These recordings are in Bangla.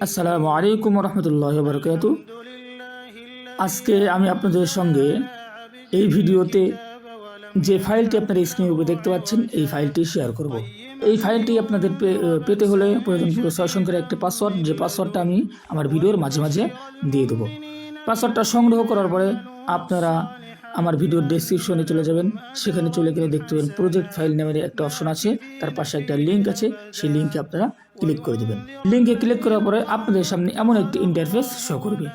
আসসালামু আলাইকুম রহমতুল্লাহ বরকাত। আজকে আমি আপনাদের সঙ্গে এই ভিডিওতে যে ফাইলটি আপনারা স্ক্রিনের উপরে দেখতে পাচ্ছেন এই ফাইলটি শেয়ার করব। এই ফাইলটি আপনাদের পেতে হলে প্রয়োজন 6 সংখ্যার একটা পাসওয়ার্ড, যে পাসওয়ার্ডটা আমি আমার ভিডিওর মাঝে মাঝে দিয়ে দেবো। পাসওয়ার্ডটা সংগ্রহ করার পরে আপনারা আমার ভিডিওর ডেসক্রিপশনে চলে যাবেন। সেখানে চলে গেলে দেখতে পাবেন প্রজেক্ট ফাইল নামের একটা অপশন আছে, তার পাশে একটা লিঙ্ক আছে, সেই লিঙ্কে আপনারা ক্লিক করে দেবেন। লিঙ্কে ক্লিক করার পরে আপনাদের সামনে এমন একটি ইন্টারফেস শো করবে।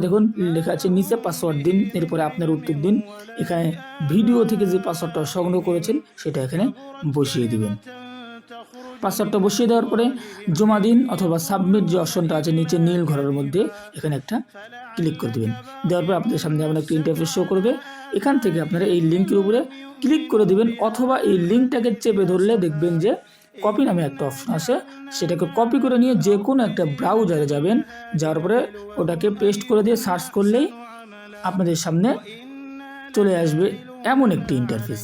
দেখুন লেখা আছে নিচে পাসওয়ার্ড দিন, এরপরে আপনার উত্তর দিন। এখানে ভিডিও থেকে যে পাসওয়ার্ডটা সংগ্রহ করেছেন সেটা এখানে বসিয়ে দিবেন। পাসওয়ার্ডটা বসিয়ে দেওয়ার পরে জমা দিন অথবা সাবমিট যে অপশনটা আছে নিচে নীল ঘরের মধ্যে, এখানে একটা ক্লিক করে দেবেন। দেওয়ার পর আপনাদের সামনে এমন একটা ইন্টারফেস শো করবে। এখান থেকে আপনারা এই লিঙ্কের উপরে ক্লিক করে দেবেন, অথবা এই লিঙ্কটাকে চেপে ধরলে দেখবেন যে কপি নামে একটা অপশন আছে, সেটাকে কপি করে নিয়ে যে কোনো একটা ব্রাউজারে যাবেন। যাওয়ার পরে ওটাকে পেস্ট করে দিয়ে সার্চ করলেই আপনাদের সামনে চলে আসবে এমন একটি ইন্টারফেস।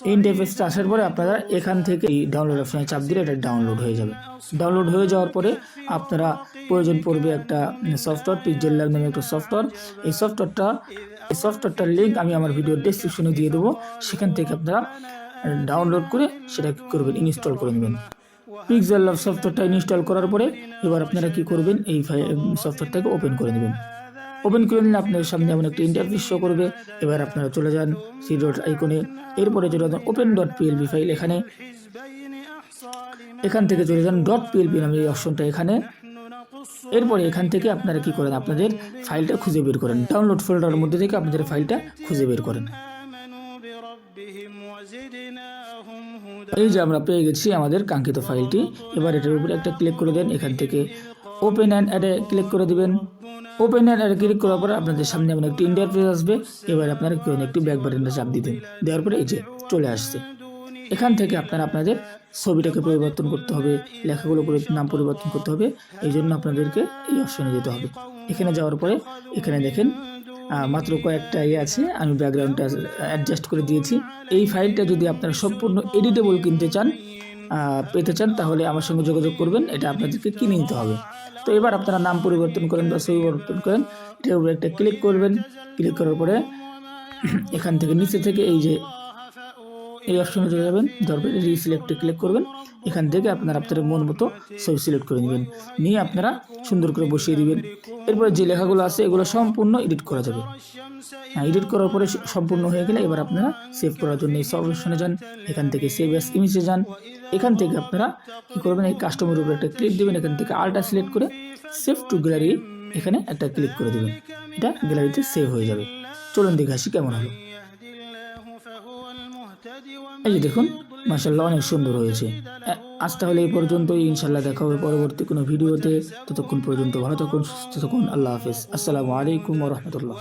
এই ইন্টারফেসটা আসার পরে আপনারা এখান থেকে এই ডাউনলোড অপশনে চাপ দিলে এটা ডাউনলোড হয়ে যাবে। ডাউনলোড হয়ে যাওয়ার পরে আপনারা প্রয়োজন পড়বে একটা সফটওয়্যার, পিক্সেল ল্যাব নামে একটা সফটওয়্যার। এই সফটওয়্যারটার লিঙ্ক আমি আমার ভিডিওর ডেসক্রিপশনে দিয়ে দেবো। সেখান থেকে আপনারা ডাউনলোড করে সেটা কী করবেন, ইনস্টল করে নেবেন। পিক্সেল ল্যাব সফটওয়্যারটা ইনস্টল করার পরে এবার আপনারা কি করবেন, এই সফটওয়্যারটাকে ওপেন করে নেবেন। ওপেন করে নিলে আপনার সামনে এমন একটা ইন্টারফেস শো করবে। এবার আপনারা চলে যান সি ডট আইকনে, এরপরে চলে যান ওপেন ডট পিএলপি ফাইল। এখান থেকে চলে যান ডট পিএলপি নামে এই অপশনটা এখানে। এরপরে এখান থেকে আপনারা কি করেন, আপনাদের ফাইলটা খুঁজে বের করেন। ডাউনলোড ফোল্ডারের মধ্যে থেকে আপনাদের ফাইলটা খুঁজে বের করেন। এই যে আমরা পেয়ে গেছি আমাদের কাঙ্ক্ষিত ফাইলটি। এবার এটার উপরে একটা ক্লিক করে দেন। এখান থেকে ওপেন অ্যান্ড অ্যাডে ক্লিক করে দিবেন। ওপেন অ্যান্ড অ্যাডে ক্লিক করার পরে আপনাদের সামনে এমন একটি ইন্টারফেস আসবে। এবার আপনারা কেউ একটি ব্যাক বাটনটা চাপ দিবেন। দেওয়ার পরে এই যে চলে আসছে। এখান থেকে আপনারা আপনাদের ছবিটাকে পরিবর্তন করতে হবে, লেখাগুলো নাম পরিবর্তন করতে হবে। এই জন্য আপনাদেরকে এই অপশনে যেতে হবে। এখানে যাওয়ার পরে এখানে দেখেন মাত্র কয়েকটা আছে, আমি ব্যাকগ্রাউন্ডটা অ্যাডজাস্ট করে দিয়েছি। এই ফাইলটা যদি আপনারা সম্পূর্ণ এডিটেবল পেতে চান তাহলে আমার সঙ্গে যোগাযোগ করবেন, এটা আপনাদেরকে কিনে নিতে হবে। তো এবার আপনারা নাম পরিবর্তন করেন বা ছবি পরিবর্তন করেন, এটার উপরে একটা ক্লিক করবেন। ক্লিক করার পরে এখান থেকে নিচে থেকে এই যে এই অপশনে চলে যাবেন। তারপরে রিসিলেক্টে ক্লিক করবেন। এখান থেকে আপনারা আপনাদের মন মতো ছবি সিলেক্ট করে নেবেন, নিয়ে আপনারা সুন্দর করে বসিয়ে দিবেন। এরপরে যে লেখাগুলো আছে এগুলো সম্পূর্ণ এডিট করা যাবে। এডিট করার পরে সম্পূর্ণ হয়ে গেলে এবার আপনারা সেভ করার জন্য এই সব অপশনে যান। এখান থেকে সেভ অ্যাজ ইমেজে যান। এখান থেকে আপনারা কী করবেন, এই কাস্টমের উপরে একটা ক্লিক দেবেন। এখান থেকে আলটা সিলেক্ট করে সেভ টু গ্যালারি এখানে একটা ক্লিক করে দেবেন। এটা গ্যালারিতে সেভ হয়ে যাবে। চলুন দেখে আসি কেমন হলো। এই যে দেখুন, মাশাআল্লাহ অনেক সুন্দর হয়েছে। আজ তাহলে এই পর্যন্তই, ইনশাআল্লাহ দেখা হবে পরবর্তী কোনো ভিডিওতে। ততক্ষণ পর্যন্ত ভালো থাকুন, সুস্থ থাকুন। আল্লাহ হাফেজ। আসসালামু আলাইকুম ওয়া রাহমাতুল্লাহ।